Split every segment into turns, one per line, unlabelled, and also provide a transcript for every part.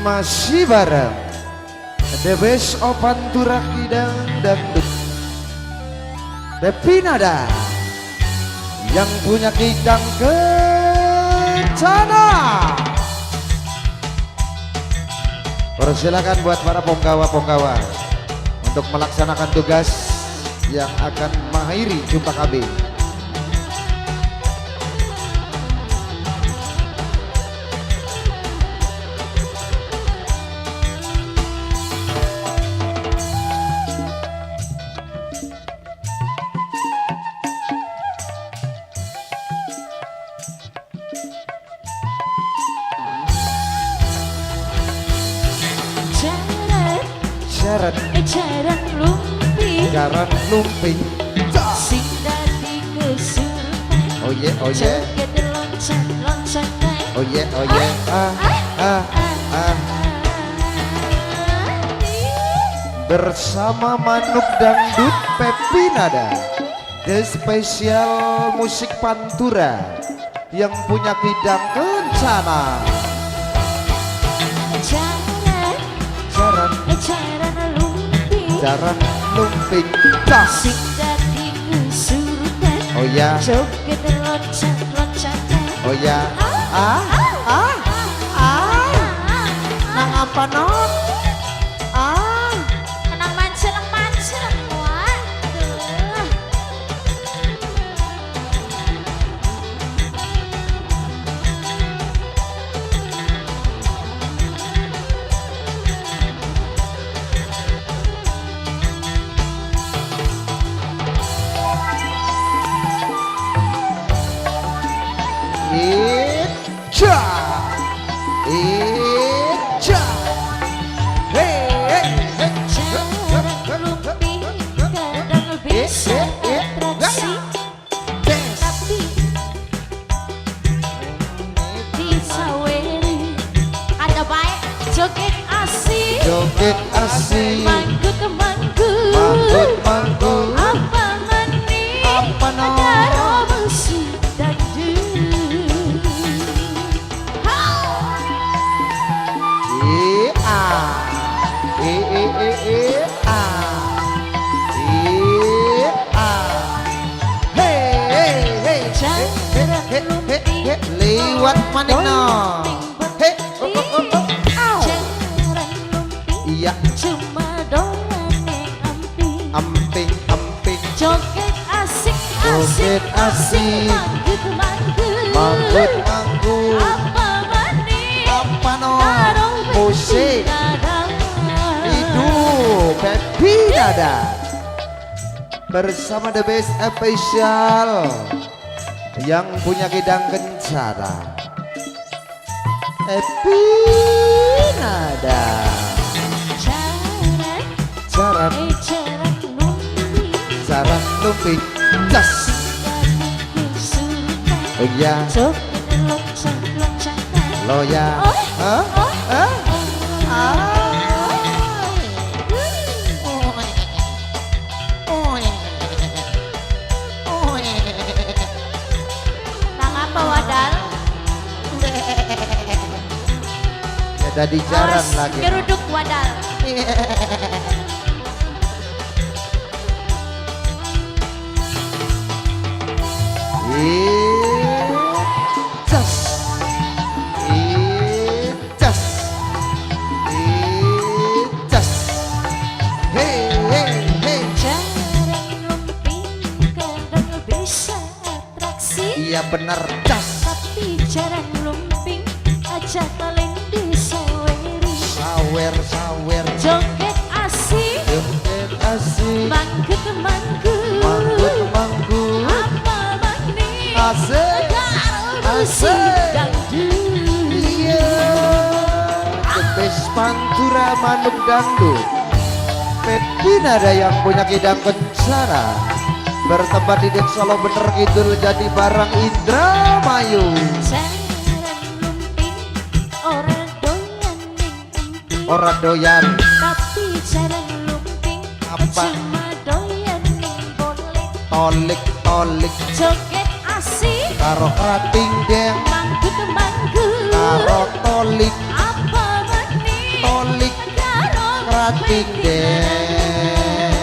Masih bareng The Best of Pantura Kidang Dangdut Depinada yang punya kidang kencana. Persilakan buat para punggawa-punggawa untuk melaksanakan tugas yang akan mengakhiri jumpa kami.
Jaran lumping,
jaran lumping,
sing dadi kesurupan.
oh yeah, oh yeah,
joget loncat-loncat naik.
oh yeah, oh yeah, bersama Manuk Dangdut Pepinada, the spesial musik Pantura yang punya kidang kencana. Jaran lumping,
sing dadi kesurupan.
oh ya,
joget loncat-loncat naik.
oh ya, nang apa non?
Nang mancel-mancel. Waduh.
Ica, Ica, hey, hey, hey.
Jaran lumping kadang bisa atraksi, tapi disaweri ada baik joget asik,
Joget asik,
manggut
manggut manggut,
apa mani,
apa no?
karo musik dangdut.
Liwat manik no, hei, iya,
cuma doang amping,
amping, amping,
joget asik,
joget asik,
manggut,
manggut, manggut,
apa mani,
apa no?
tarung
Musik, hidup, Pepinada bersama The Best Official yang punya kidang kencana. Pepinada, jaran lumping, jas, oh ya, lo ya, ya jadi jaran lagi.
Geruduk wadal.
Icas, icas, icas, hey, hey, hey.
Jaran lumping kadang bisa atraksi,
Iya benar, cas,
tapi jaran lumping aja kalian disaweri.
sawer, sawer,
Joget asik,
joget asik,
manggut,
manggut, manggut,
apa mani,
asik, asik.
dangdut.
Iya, The Best Pantura Manuk Dangdut Pepinada yang punya kidang kencana bertempat di Dek Solo Bener Kidul Jadi Barang Indramayu.
Jaran lumping orang doyan ning emping,
Orang doyan
tapi jaran lumping
Apa?
cuma doyan ning bolik.
tolik, tolik
Joget asik,
karo krating deng
manggut,
karo tolik,
apa mani,
rating deh.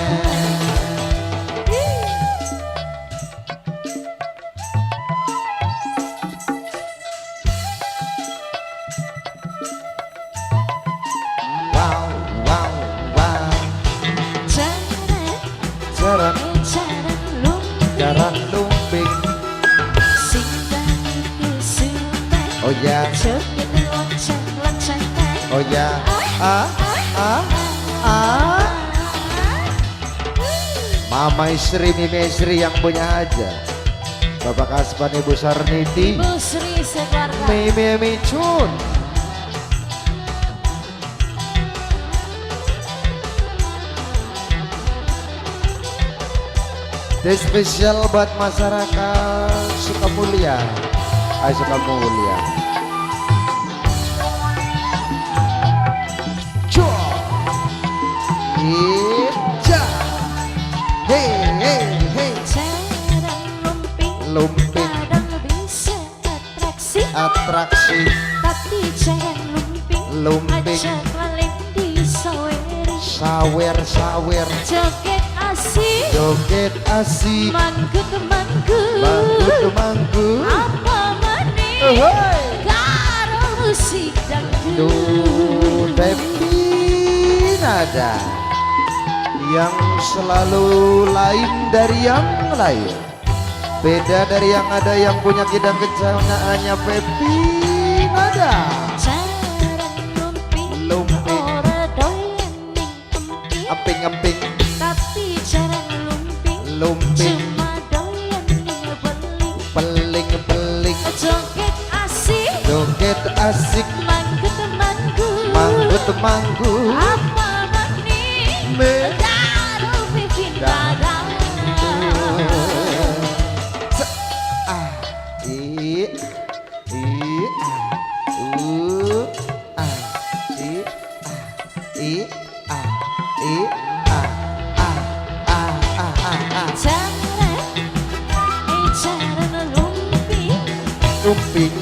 Wow, wow, wow. Jaran, jaran lumping. Oh ya, oh ya. Mama istri, Mimi istri yang punya aja. Bapak Kasban, Ibu Sarniti,
Ibu Sri sekeluarga.
Mimi Cun. Ini spesial buat masyarakat Sukamulya. Sukamulya. Ija, hey hey hey, lumping, atraksi, lumping, sawer,
joget asik,
joget asik,
manggut,
manggut,
apa maning,
Ohoi.
karo musik dangdut.
Depi nada yang selalu lain dari yang lain, beda dari yang ada yang punya kidang kencana hanya Pepi nada. Lumping, emping,
tapi jarang
lumping,
cuma doyan beling,
peling,
joget asik,
joget asik,
manggut,
manggut,
apa maning, karo pipin dada.
Lumping,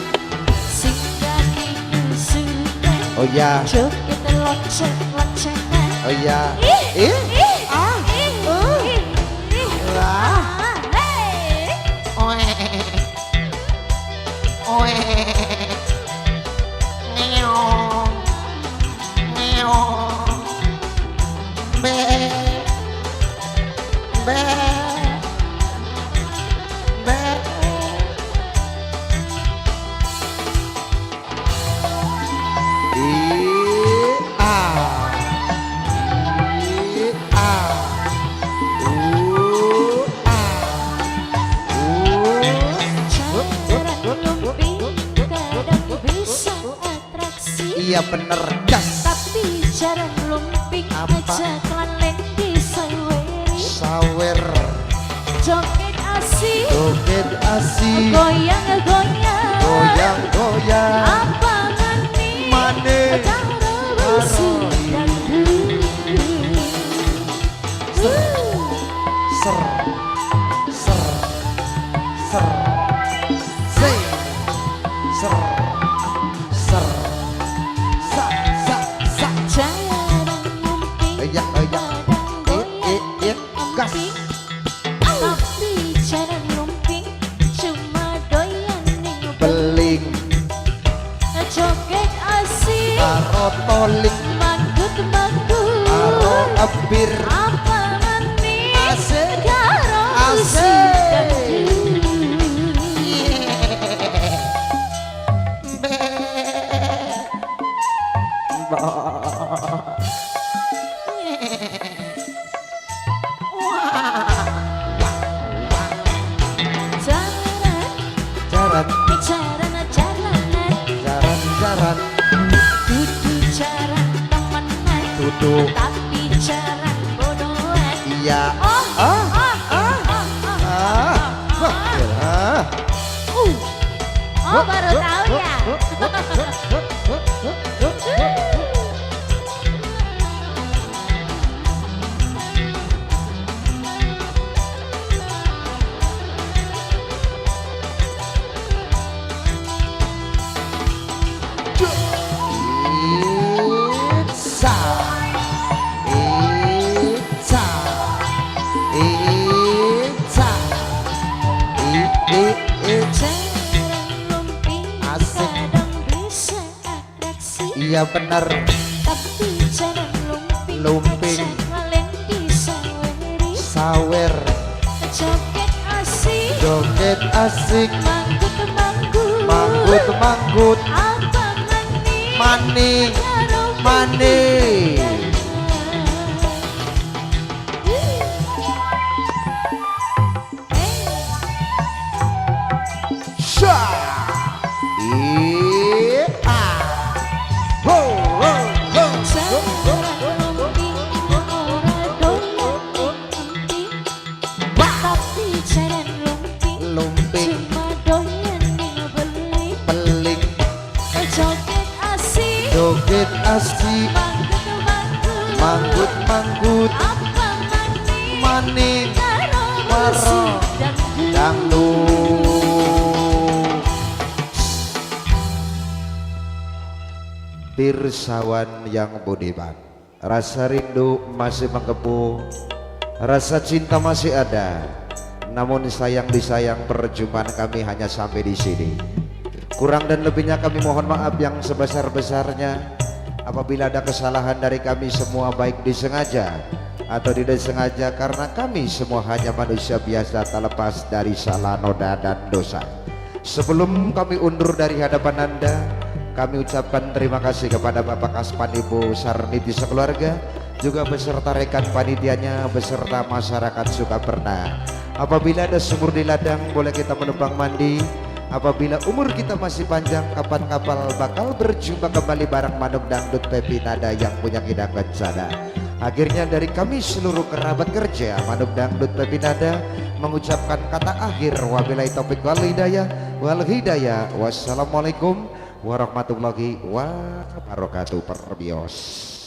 oh ya, oh ya, iya bener gas.
Tapi jarang lumping
Apa?
aja kelalen di
Sawer,
joget asik,
joget asik,
goyang,
goyang,
apa maning,
maning,
karo musik dangdut.
ser, ser, ser, say, ser, ser, sa,
Jarang lumping
iya, gas.
tapi jarang lumping cuma doyan ning
Beling,
joget asik,
karo tolik,
manggut,
karo ebir,
apa maning,
asik,
karo musik
asik.
dangdut.
Jaran, jaran,
Dudu jaran temenan,
duduk,
tapi jaran bodohan.
iya,
Oh,
ah,
oh, baru tahu ya.
Itza, Iya benar.
Tapi jangan lumping,
Lumping.
aja ngalen disaweri.
Sawer.
Joget asik,
Joget asik.
manggut-manggut.
Manggut-manggut.
Apa
Maning.
maning, karo
Maning. Syah. Iya. Ho, ho, ho, ho, ho. Lumping. Peling. Joget asik. Manggut-manggut. Maning. Karo dangdut. Pirsawan yang budiman, rasa rindu masih menggebu, rasa cinta masih ada. Namun sayang disayang perjumpaan kami hanya sampai di sini. Kurang dan lebihnya kami mohon maaf yang sebesar-besarnya. Apabila ada kesalahan dari kami semua baik disengaja atau tidak sengaja, karena kami semua hanya manusia biasa tak lepas dari salah, noda dan dosa. Sebelum kami undur dari hadapan Anda, kami ucapkan terima kasih kepada Bapak Kaspan, Ibu Sarniti sekeluarga, juga beserta rekan panitianya, beserta masyarakat Sukaperna. Apabila ada sumur di ladang, boleh kita menumpang mandi. Apabila umur kita masih panjang, kapan kapal bakal berjumpa kembali bareng Manuk Dangdut Pepi Nada yang punya kidang kencana. Akhirnya dari kami seluruh kerabat kerja Manuk Dangdut Pepi Nada mengucapkan kata akhir, wabillahi taufik wal hidayah. Wassalamualaikum warahmatullahi wabarakatuh. Perbios.